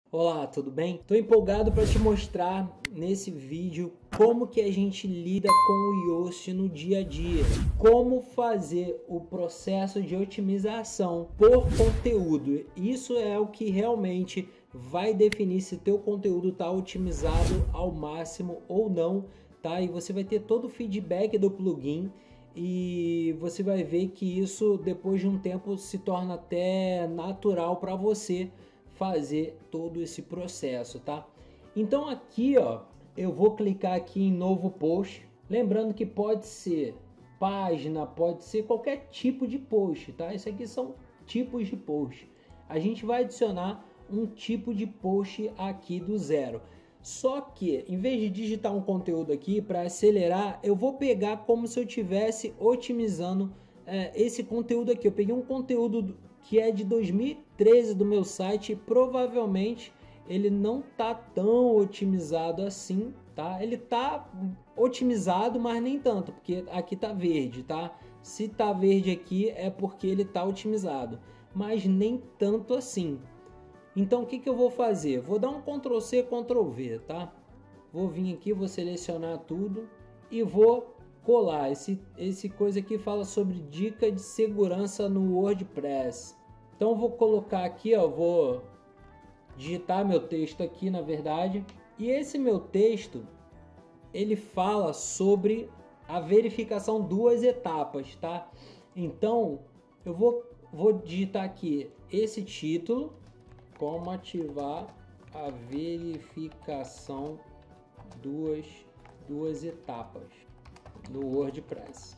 Olá, tudo bem? Estou empolgado para te mostrar nesse vídeo como que a gente lida com o Yoast no dia a dia, como fazer o processo de otimização por conteúdo. Isso é o que realmente vai definir se teu conteúdo está otimizado ao máximo ou não, tá? E você vai ter todo o feedback do plugin e você vai ver que isso depois de um tempo se torna até natural para você fazer todo esse processo, tá? Então aqui, ó, eu vou clicar aqui em novo post, lembrando que pode ser página, pode ser qualquer tipo de post, tá? Isso aqui são tipos de post. A gente vai adicionar um tipo de post aqui do zero. Só que, em vez de digitar um conteúdo aqui para acelerar, eu vou pegar como se eu estivesse otimizando esse conteúdo aqui. Eu peguei um conteúdo que é de 2013 do meu site, e provavelmente ele não tá tão otimizado assim, tá? Ele tá otimizado, mas nem tanto, porque aqui tá verde, tá? Se tá verde aqui é porque ele tá otimizado, mas nem tanto assim. Então o que eu vou fazer? Vou dar um Ctrl C, Ctrl V, tá? Vou vir aqui, vou selecionar tudo e vou colar. Esse coisa aqui fala sobre dica de segurança no WordPress. Então vou colocar aqui, ó, vou digitar meu texto aqui, na verdade. E esse meu texto, ele fala sobre a verificação duas etapas, tá? Então eu vou digitar aqui esse título, como ativar a verificação duas etapas no WordPress,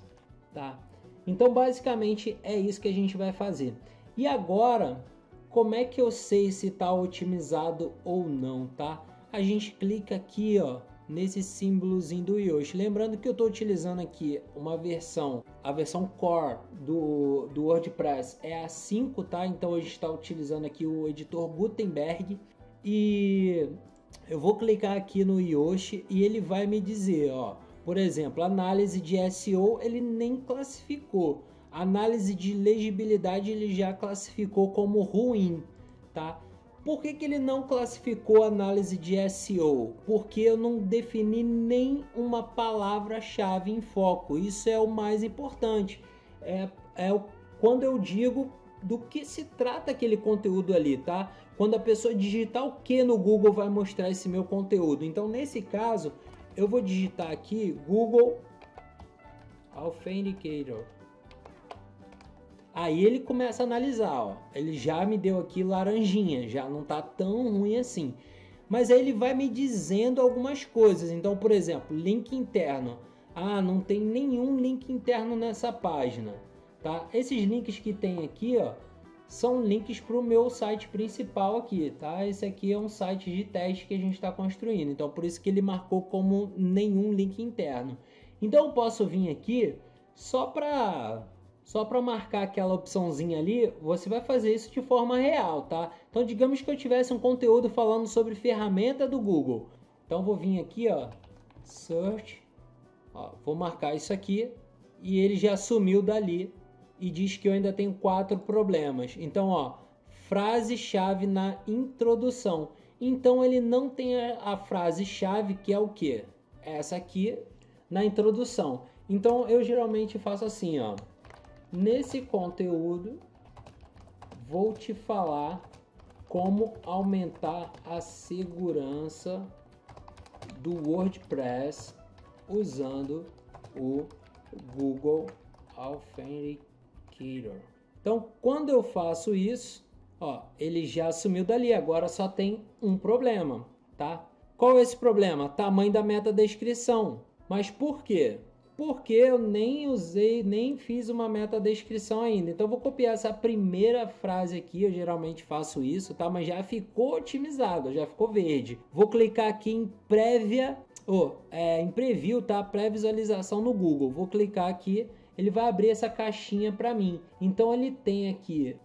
tá? Então basicamente é isso que a gente vai fazer. E agora, como é que eu sei se está otimizado ou não, tá? A gente clica aqui, ó, nesse símbolozinho do Yoast. Lembrando que eu estou utilizando aqui uma versão, a versão Core do WordPress é a 5, tá? Então a gente está utilizando aqui o editor Gutenberg e eu vou clicar aqui no Yoast e ele vai me dizer, ó, por exemplo, análise de SEO ele nem classificou. Análise de legibilidade ele já classificou como ruim, tá? Por que ele não classificou análise de SEO? Porque eu não defini nem uma palavra-chave em foco. Isso é o mais importante. Quando eu digo do que se trata aquele conteúdo ali, tá? Quando a pessoa digitar o que no Google vai mostrar esse meu conteúdo. Então, nesse caso, eu vou digitar aqui Google Authenticator. Aí ele começa a analisar, ó. Ele já me deu aqui laranjinha, já não tá tão ruim assim. Mas aí ele vai me dizendo algumas coisas. Então, por exemplo, link interno. Ah, não tem nenhum link interno nessa página, tá? Esses links que tem aqui, ó, são links para o meu site principal aqui, tá? Esse aqui é um site de teste que a gente está construindo. Então, por isso que ele marcou como nenhum link interno. Então, eu posso vir aqui só para marcar aquela opçãozinha ali. Você vai fazer isso de forma real, tá? Então, digamos que eu tivesse um conteúdo falando sobre ferramenta do Google. Então, vou vir aqui, ó, search, ó, vou marcar isso aqui e ele já sumiu dali e diz que eu ainda tenho 4 problemas. Então, ó, frase-chave na introdução. Então, ele não tem a frase-chave, que é o quê? Essa aqui na introdução. Então, eu geralmente faço assim, ó. Nesse conteúdo, vou te falar como aumentar a segurança do WordPress usando o Google Authenticator. Então, quando eu faço isso, ó, ele já sumiu dali. Agora só tem um problema, tá? Qual é esse problema? Tamanho da metadescrição. Mas por quê? Porque eu nem fiz uma metadescrição ainda. Então eu vou copiar essa primeira frase aqui, eu geralmente faço isso, tá? Mas já ficou otimizado, já ficou verde. Vou clicar aqui em em preview, tá? Pré-visualização no Google. Vou clicar aqui, ele vai abrir essa caixinha para mim. Então ele tem aqui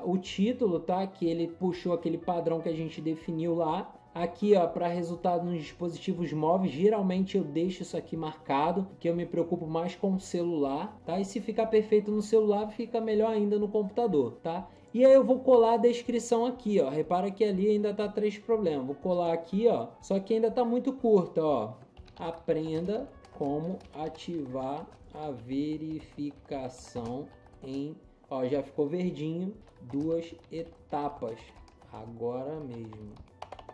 o título, tá? Que ele puxou aquele padrão que a gente definiu lá. Aqui, ó, para resultado nos dispositivos móveis, geralmente eu deixo isso aqui marcado, que eu me preocupo mais com o celular, tá? E se ficar perfeito no celular, fica melhor ainda no computador, tá? E aí eu vou colar a descrição aqui, ó. Repara que ali ainda tá 3 problemas. Vou colar aqui, ó. Só que ainda tá muito curta, ó. Aprenda como ativar a verificação em... Ó, já ficou verdinho. 2 etapas. Agora mesmo.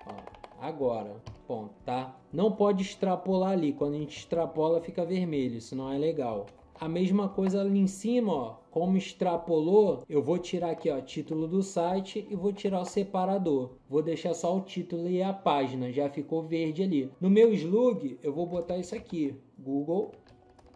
Ó, agora. Ponto, tá? Não pode extrapolar ali. Quando a gente extrapola, fica vermelho. Isso não é legal. A mesma coisa ali em cima, ó. Como extrapolou, eu vou tirar aqui, ó, título do site e vou tirar o separador. Vou deixar só o título e a página. Já ficou verde ali. No meu slug, eu vou botar isso aqui. Google,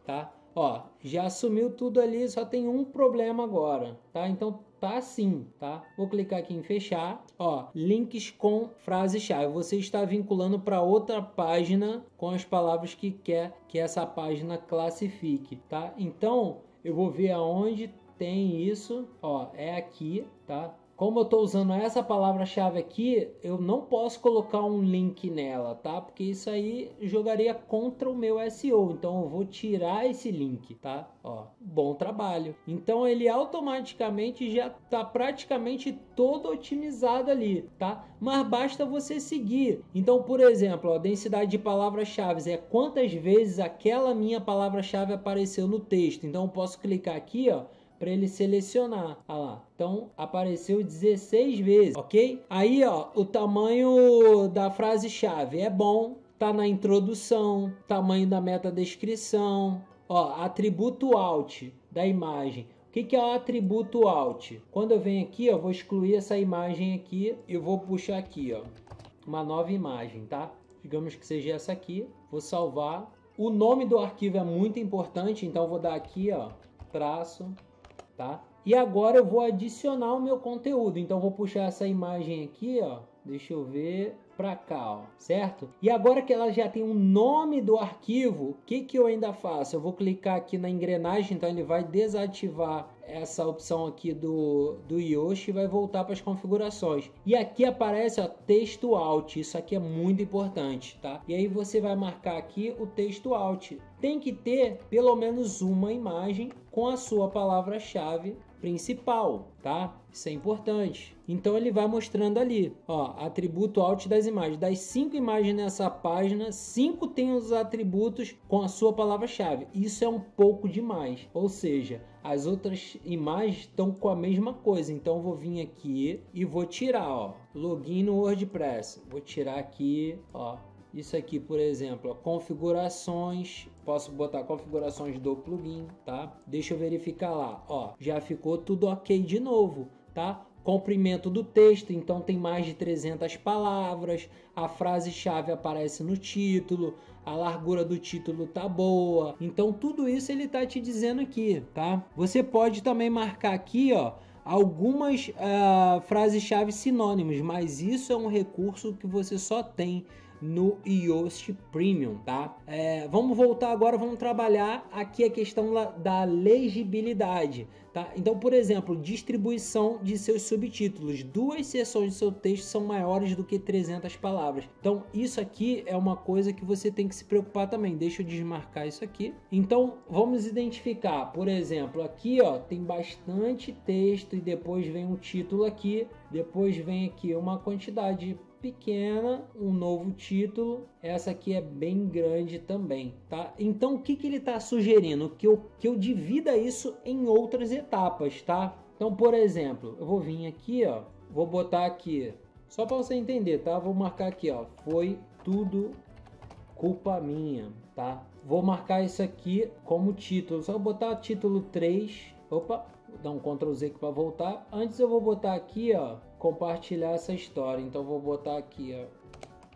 tá? Ó, já assumiu tudo ali, só tem um problema agora, tá? Então tá assim, tá? Vou clicar aqui em fechar. Ó, links com frase-chave. Você está vinculando para outra página com as palavras que quer que essa página classifique, tá? Então eu vou ver aonde tem isso. Ó, é aqui, tá? Como eu estou usando essa palavra-chave aqui, eu não posso colocar um link nela, tá? Porque isso aí jogaria contra o meu SEO. Então eu vou tirar esse link, tá? Ó, bom trabalho. Então ele automaticamente já está praticamente todo otimizado ali, tá? Mas basta você seguir. Então, por exemplo, a densidade de palavras-chave é quantas vezes aquela minha palavra-chave apareceu no texto. Então eu posso clicar aqui, ó, para ele selecionar. Olha lá. Então apareceu 16 vezes, ok? Aí, ó, o tamanho da frase-chave é bom, tá na introdução, tamanho da metadescrição, ó, atributo alt da imagem. O que é o atributo alt? Quando eu venho aqui, eu vou excluir essa imagem aqui e vou puxar aqui, ó, uma nova imagem, tá? Digamos que seja essa aqui. Vou salvar. O nome do arquivo é muito importante, então eu vou dar aqui, ó, traço. Tá? E agora eu vou adicionar o meu conteúdo. Então vou puxar essa imagem aqui, ó. Deixa eu ver para cá, ó, certo? E agora que ela já tem o nome do arquivo, o que eu ainda faço? Eu vou clicar aqui na engrenagem, então ele vai desativar essa opção aqui do Yoast e vai voltar para as configurações. E aqui aparece, ó, texto alt. Isso aqui é muito importante, tá? E aí você vai marcar aqui o texto alt. Tem que ter pelo menos uma imagem com a sua palavra-chave principal, tá? Isso é importante. Então ele vai mostrando ali, ó, atributo alt das imagens. Das 5 imagens nessa página, 5 tem os atributos com a sua palavra-chave. Isso é um pouco demais. Ou seja, as outras imagens estão com a mesma coisa. Então eu vou vir aqui e vou tirar, ó, login no WordPress. Vou tirar aqui, ó. Isso aqui, por exemplo, ó, configurações, posso botar configurações do plugin, tá? Deixa eu verificar lá, ó, já ficou tudo ok de novo, tá? Comprimento do texto, então tem mais de 300 palavras, a frase-chave aparece no título, a largura do título tá boa, então tudo isso ele tá te dizendo aqui, tá? Você pode também marcar aqui, ó, algumas frases-chave sinônimos, mas isso é um recurso que você só tem no Yoast Premium, tá? Vamos voltar agora, vamos trabalhar aqui a questão da legibilidade, tá? Então, por exemplo, distribuição de seus subtítulos. 2 seções do seu texto são maiores do que 300 palavras. Então, isso aqui é uma coisa que você tem que se preocupar também. Deixa eu desmarcar isso aqui. Então, vamos identificar, por exemplo, aqui, ó, tem bastante texto e depois vem um título aqui, depois vem aqui uma quantidade pequena, um novo título, essa aqui é bem grande também, tá? Então o que ele está sugerindo? Que eu divida isso em outras etapas, tá? Então, por exemplo, eu vou vir aqui, ó, vou botar aqui, só para você entender, tá? Vou marcar aqui, ó, foi tudo culpa minha, tá? Vou marcar isso aqui como título, só botar título 3, opa, vou dar um Ctrl Z aqui para voltar. Antes eu vou botar aqui, ó, compartilhar essa história. Então vou botar aqui, ó,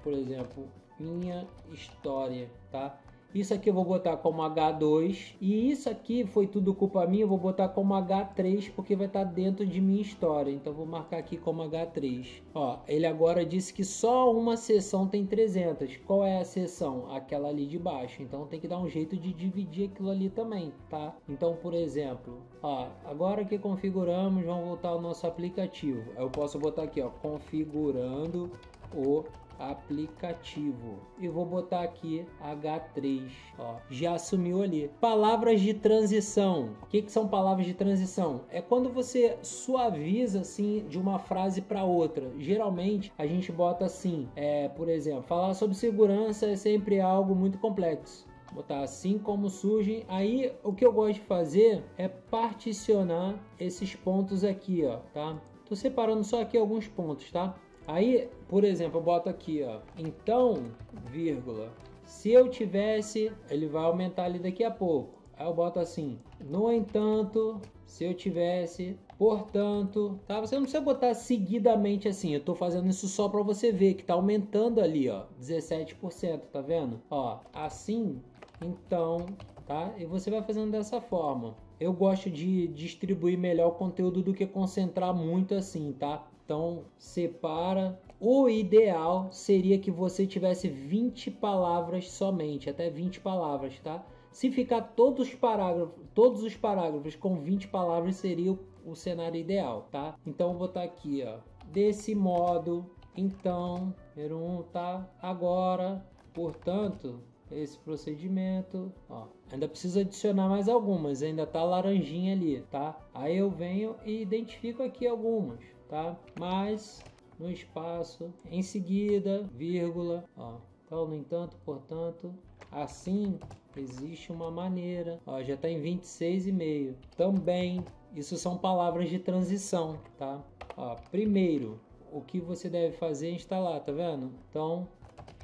por exemplo, minha história, tá? Isso aqui eu vou botar como H2 e isso aqui foi tudo culpa minha, eu vou botar como H3 porque vai estar dentro de minha história. Então vou marcar aqui como H3. Ó, ele agora disse que só uma seção tem 300. Qual é a seção? Aquela ali de baixo. Então tem que dar um jeito de dividir aquilo ali também, tá? Então, por exemplo, ó, agora que configuramos, vamos voltar ao nosso aplicativo. Eu posso botar aqui, ó, configurando o aplicativo. E vou botar aqui H3, ó, já assumiu ali. Palavras de transição. O que são palavras de transição? É quando você suaviza assim de uma frase para outra. Geralmente a gente bota assim, por exemplo, falar sobre segurança é sempre algo muito complexo. Botar assim como surgem. Aí o que eu gosto de fazer é particionar esses pontos aqui, ó, tá? Tô separando só aqui alguns pontos, tá? Aí, por exemplo, eu boto aqui, ó, então, vírgula, se eu tivesse, ele vai aumentar ali daqui a pouco. Aí eu boto assim, no entanto, se eu tivesse, portanto, tá? Você não precisa botar seguidamente assim, eu tô fazendo isso só para você ver que tá aumentando ali, ó, 17%, tá vendo? Ó, assim, então, tá? E você vai fazendo dessa forma. Eu gosto de distribuir melhor o conteúdo do que concentrar muito assim, tá? Então, separa. O ideal seria que você tivesse 20 palavras somente, até 20 palavras, tá? Se ficar todos os parágrafos com 20 palavras seria o cenário ideal, tá? Então, vou botar aqui, ó. Desse modo, então, número 1, tá? Agora, portanto, esse procedimento, ó, ainda preciso adicionar mais algumas, ainda tá laranjinha ali, tá? Aí eu venho e identifico aqui algumas, tá? Mas no espaço, em seguida, vírgula, ó. Então, no entanto, portanto, assim, existe uma maneira, ó, já tá em 26,5. Também, isso são palavras de transição, tá? Ó, primeiro, o que você deve fazer é instalar, tá vendo? Então,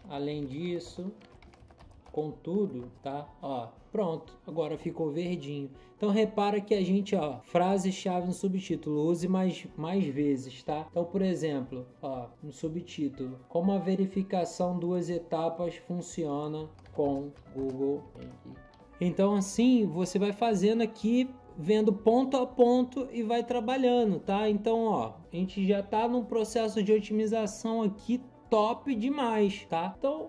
além disso, contudo, tá? Ó, pronto, agora ficou verdinho. Então repara que a gente, ó, frase-chave no subtítulo, use mais vezes, tá? Então, por exemplo, ó, no subtítulo, como a verificação 2 etapas funciona com Google. Então, assim, você vai fazendo aqui, vendo ponto a ponto e vai trabalhando, tá? Então, ó, a gente já tá num processo de otimização aqui top demais, tá? Então,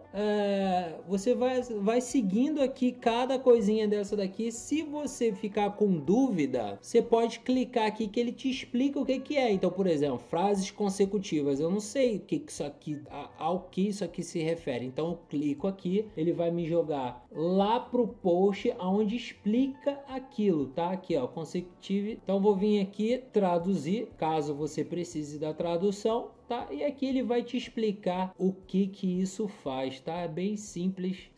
você vai seguindo aqui cada coisinha dessa daqui. Se você ficar com dúvida, você pode clicar aqui que ele te explica o que é. Então, por exemplo, frases consecutivas. Eu não sei o que isso aqui, ao que isso aqui se refere. Então, eu clico aqui, ele vai me jogar lá pro post onde explica aquilo, tá? Aqui, ó, consecutive. Então, vou vir aqui traduzir, caso você precise da tradução. Tá? E aqui ele vai te explicar o que isso faz, tá? É bem simples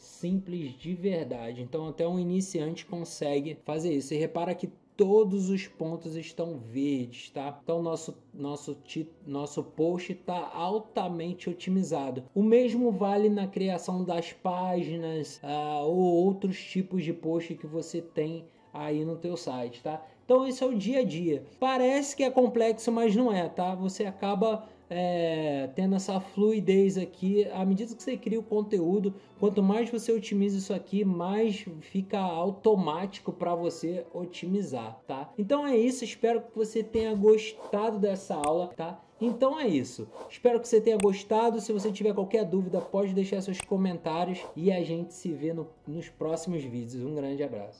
de verdade. Então até um iniciante consegue fazer isso. E repara que todos os pontos estão verdes, tá? Então nosso post está altamente otimizado. O mesmo vale na criação das páginas ou outros tipos de post que você tem aí no teu site, tá? Então esse é o dia a dia. Parece que é complexo, mas não é, tá? Você acaba tendo essa fluidez aqui à medida que você cria o conteúdo. Quanto mais você otimiza isso aqui, mais fica automático para você otimizar, tá? Então é isso, espero que você tenha gostado dessa aula, tá? Então é isso, espero que você tenha gostado. Se você tiver qualquer dúvida, pode deixar seus comentários e a gente se vê nos próximos vídeos. Um grande abraço.